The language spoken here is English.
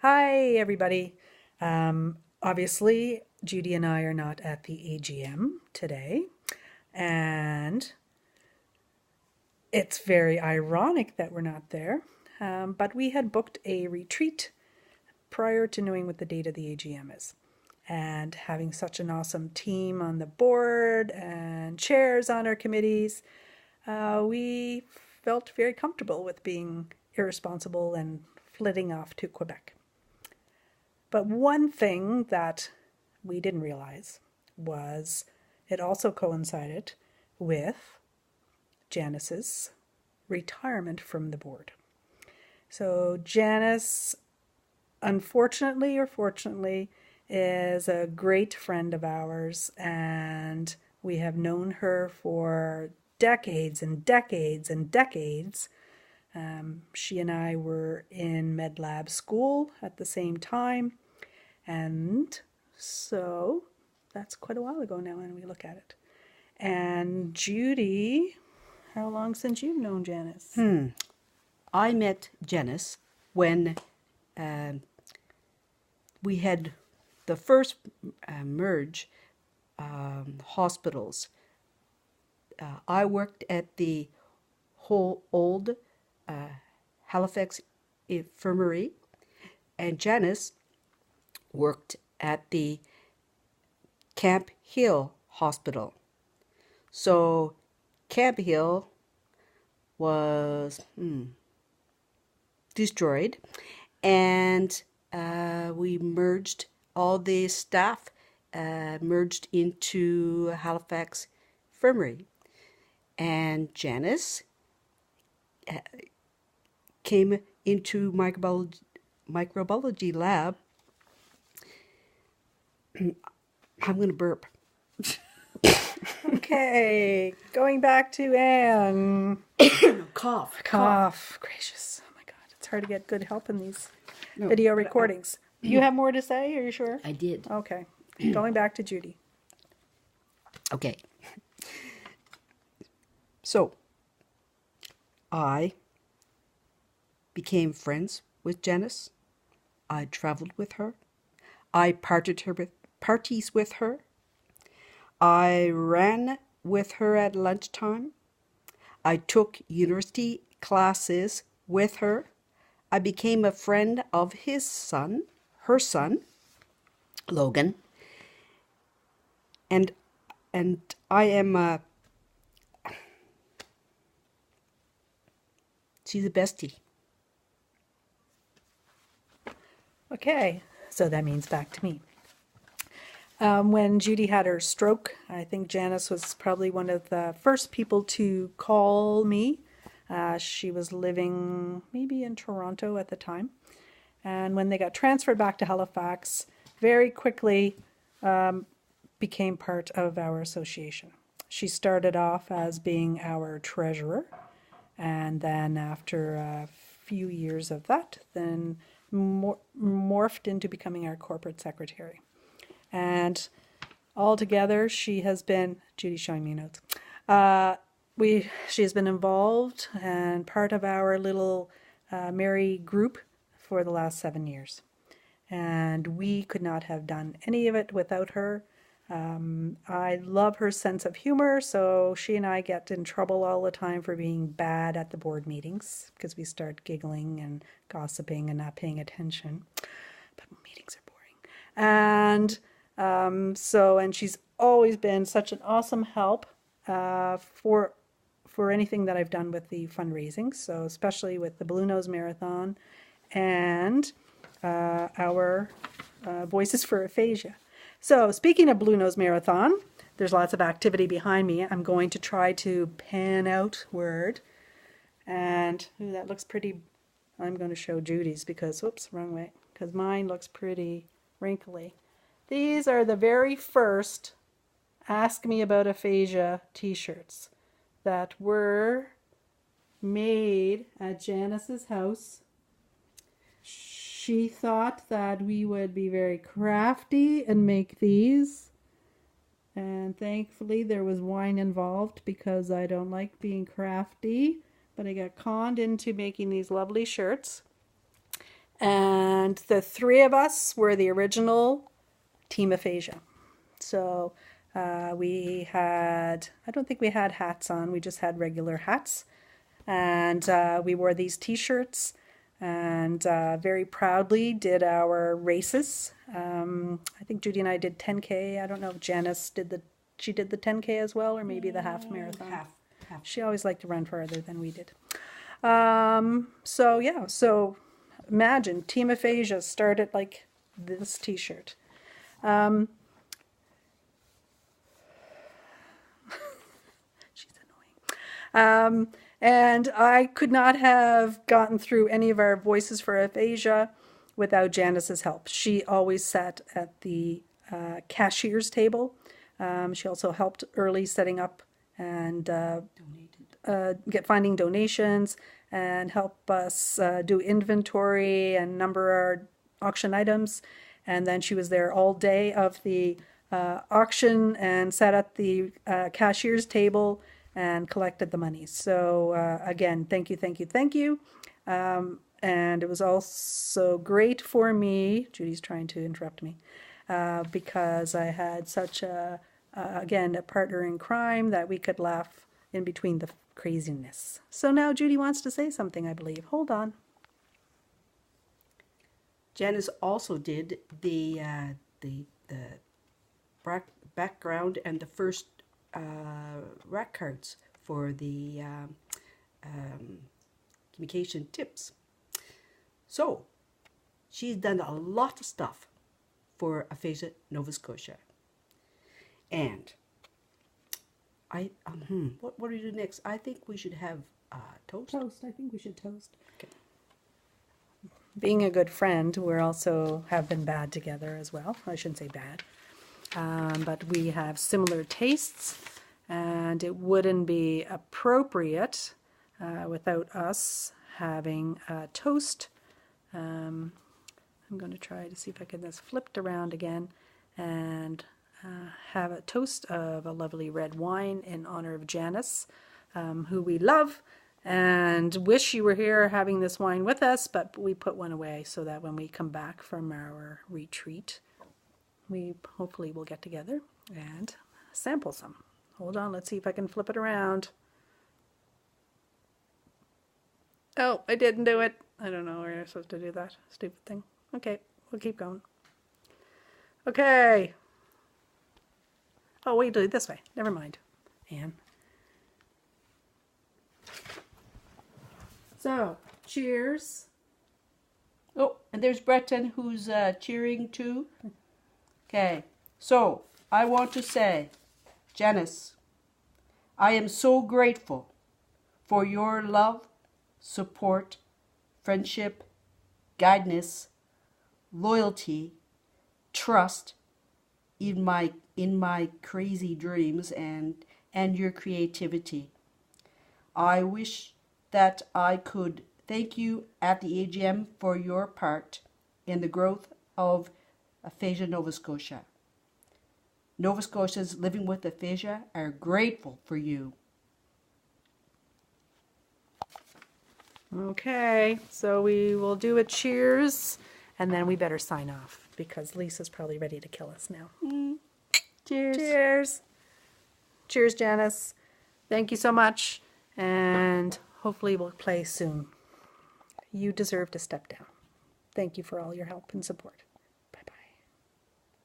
Hi, everybody. Obviously, Judy and I are not at the AGM today, and it's very ironic that we're not there. But we had booked a retreat prior to knowing what the date of the AGM is. And having such an awesome team on the board and chairs on our committees, we felt very comfortable with being irresponsible and flitting off to Quebec. But one thing that we didn't realize was it also coincided with Janice's retirement from the board. So Janice, unfortunately or fortunately, is a great friend of ours, and we have known her for decades and decades and decades. She and I were in med lab school at the same time, and so that's quite a while ago now when we look at it. And Judy, how long since you've known Janice? I met Janice when we had the first merge hospitals. I worked at the whole old Halifax Infirmary, and Janice worked at the Camp Hill Hospital. So Camp Hill was destroyed, and we merged all the staff, merged into Halifax Infirmary. And Janice came into microbiology lab. I'm going to burp. Okay, going back to Anne. Cough. Gracious. Oh my God, it's hard to get good help in these video recordings. You have more to say? Are you sure? I did. Okay, going back to Judy. Okay. So, I became friends with Janice. I traveled with her. I parties with her. I ran with her at lunchtime. I took university classes with her. I became a friend of her son, Logan. And I am she's a bestie. Okay, so that means back to me. When Judy had her stroke, I think Janice was probably one of the first people to call me. She was living maybe in Toronto at the time. And when they got transferred back to Halifax, very quickly became part of our association. She started off as being our treasurer, and then after a few years of that, then morphed into becoming our corporate secretary. And altogether, she has been, Judy's showing me notes, she has been involved and part of our little merry group for the last 7 years. And we could not have done any of it without her. I love her sense of humor, so she and I get in trouble all the time for being bad at the board meetings because we start giggling and gossiping and not paying attention. But meetings are boring. And she's always been such an awesome help for anything that I've done with the fundraising, so especially with the Blue Nose Marathon and our Voices for Aphasia. So speaking of Blue Nose Marathon, there's lots of activity behind me. I'm going to try to pan outward. And that looks pretty, I'm going to show Judy's because, whoops, wrong way, because mine looks pretty wrinkly. These are the very first Ask Me About Aphasia t-shirts that were made at Janice's house. She thought that we would be very crafty and make these. And thankfully there was wine involved because I don't like being crafty. But I got conned into making these lovely shirts. And the three of us were the original Team Aphasia. So we had, I don't think we had hats on, we just had regular hats. And we wore these t-shirts and very proudly did our races. I think Judy and I did 10K. I don't know if Janice she did the 10K as well, or maybe the half marathon. Half. She always liked to run farther than we did. So yeah, so imagine Team Aphasia started like this t-shirt. She's annoying. And I could not have gotten through any of our Voices for Aphasia without Janice's help. She always sat at the cashier's table. She also helped early setting up and finding donations and help us do inventory and number our auction items. And then she was there all day of the auction and sat at the cashier's table and collected the money. So again, thank you, thank you, thank you. And it was also great for me, Judy's trying to interrupt me, because I had such again, a partner in crime that we could laugh in between the craziness. So now Judy wants to say something, I believe. Hold on. Janice also did the background and the first rack cards for the communication tips. So she's done a lot of stuff for Aphasia Nova Scotia. And what do we do next? I think we should have toast. Toast. I think we should toast. Okay. Being a good friend, we're also have been bad together as well. I shouldn't say bad. But we have similar tastes, and it wouldn't be appropriate without us having a toast. I'm going to try to see if I can just flip it around again and have a toast of a lovely red wine in honor of Janice, who we love and wish you were here having this wine with us, but we put one away so that when we come back from our retreat, we hopefully will get together and sample some. Hold on, let's see if I can flip it around. Oh, I didn't do it. I don't know where you're supposed to do that stupid thing. Okay, we'll keep going. Okay. Oh, wait, do it this way. Never mind. Anne. So, cheers. Oh, and there's Breton who's cheering too. Okay, so I want to say, Janice, I am so grateful for your love, support, friendship, guidance, loyalty, trust in my crazy dreams and your creativity. I wish that I could thank you at the AGM for your part in the growth of Aphasia Nova Scotia. Nova Scotians living with aphasia are grateful for you. Okay, so we will do a cheers, and then we better sign off because Lisa's probably ready to kill us now. Cheers. Cheers. Cheers, Janice. Thank you so much, and hopefully we'll play soon. You deserve to step down. Thank you for all your help and support.